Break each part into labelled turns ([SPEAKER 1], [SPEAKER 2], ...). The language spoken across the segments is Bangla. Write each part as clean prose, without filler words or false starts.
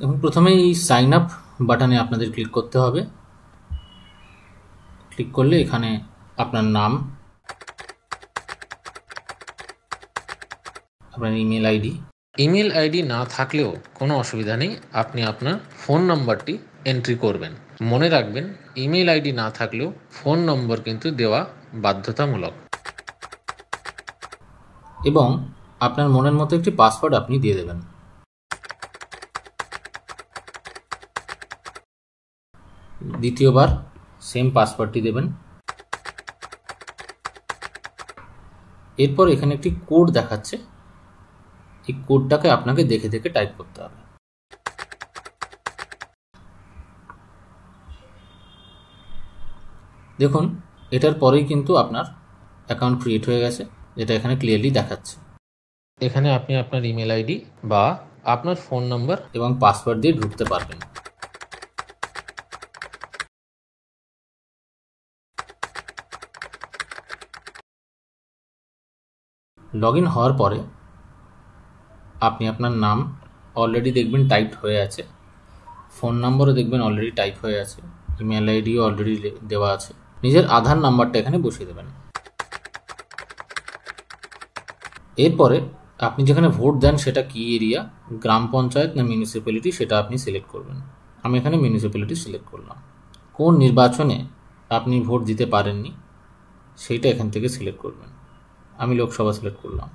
[SPEAKER 1] এবং প্রথমে এই সাইন আপ বাটনে আপনাদের ক্লিক করতে হবে। ক্লিক করলে এখানে আপনার নাম, আপনার ইমেল আইডি না থাকলেও কোনো অসুবিধা নেই, আপনি আপনার ফোন নাম্বারটি এন্ট্রি করবেন। মনে রাখবেন, ইমেল আইডি না থাকলেও ফোন নম্বর কিন্তু দেওয়া বাধ্যতামূলক। এবং আপনার মনের মতো একটি পাসওয়ার্ড আপনি দিয়ে দেবেন। দ্বিতীয়বার সেম পাসওয়ার্ডটি দেবেন। এরপর এখানে একটি কোড দেখাচ্ছে, এই কোডটাকে আপনাকে দেখে দেখে টাইপ করতে হবে। দেখুন, এটার পরেই কিন্তু আপনার অ্যাকাউন্ট ক্রিয়েট হয়ে গেছে, যেটা এখানে ক্লিয়ারলি দেখাচ্ছে। এখানে আপনি আপনার ইমেল আইডি বা আপনার ফোন নাম্বার এবং পাসওয়ার্ড দিয়ে ঢুকতে পারবেন। লগ ইন হওয়ার পরে আপনি আপনার নাম অলরেডি দেখবেন টাইপ হয়ে আছে, ফোন নম্বরও দেখবেন অলরেডি টাইপ হয়ে আছে, ইমেল আইডিও অলরেডি দেওয়া আছে। নিজের আধার নাম্বারটা এখানে বসিয়ে দেবেন। এরপরে আপনি যেখানে ভোট দেন সেটা কি এরিয়া, গ্রাম পঞ্চায়েত না মিউনিসিপ্যালিটি, সেটা আপনি সিলেক্ট করবেন। আমি এখানে মিউনিসিপ্যালিটি সিলেক্ট করলাম। কোন নির্বাচনে আপনি ভোট দিতে পারেননি সেইটা এখান থেকে সিলেক্ট করবেন। আমি লোকসভা সিলেক্ট করলাম।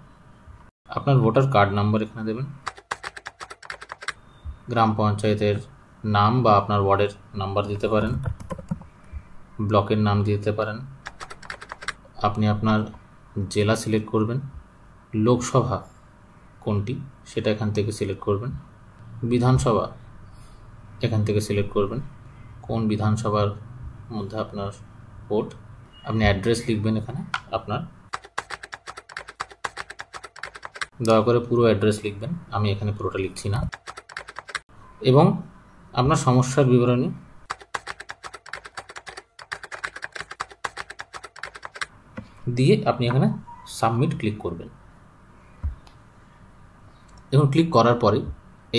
[SPEAKER 1] আপনার ভোটার কার্ড নাম্বার এখানে দেবেন। গ্রাম পঞ্চায়েতের নাম বা আপনার ওয়ার্ডের নাম্বার দিতে পারেন, ব্লকের নাম দিতে পারেন। আপনি আপনার জেলা সিলেক্ট করবেন, লোকসভা কোনটি সেটা এখান থেকে সিলেক্ট করবেন, বিধানসভা এখান থেকে সিলেক্ট করবেন, কোন বিধানসভার মধ্যে আপনার ভোট। আপনি অ্যাড্রেস লিখবেন এখানে আপনার, দয়া করে পুরো অ্যাড্রেস লিখবেন, আমি এখানে পুরোটা লিখছি না। এবং আপনার সমস্যার বিবরণী দিয়ে আপনি এখানে সাবমিট ক্লিক করবেন। এবং ক্লিক করার পরে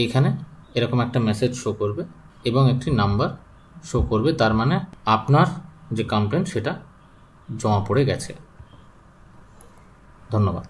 [SPEAKER 1] এইখানে এরকম একটা মেসেজ শো করবে এবং একটি নাম্বার শো করবে, তার মানে আপনার যে কমপ্লেন সেটা জমা পড়ে গেছে। ধন্যবাদ।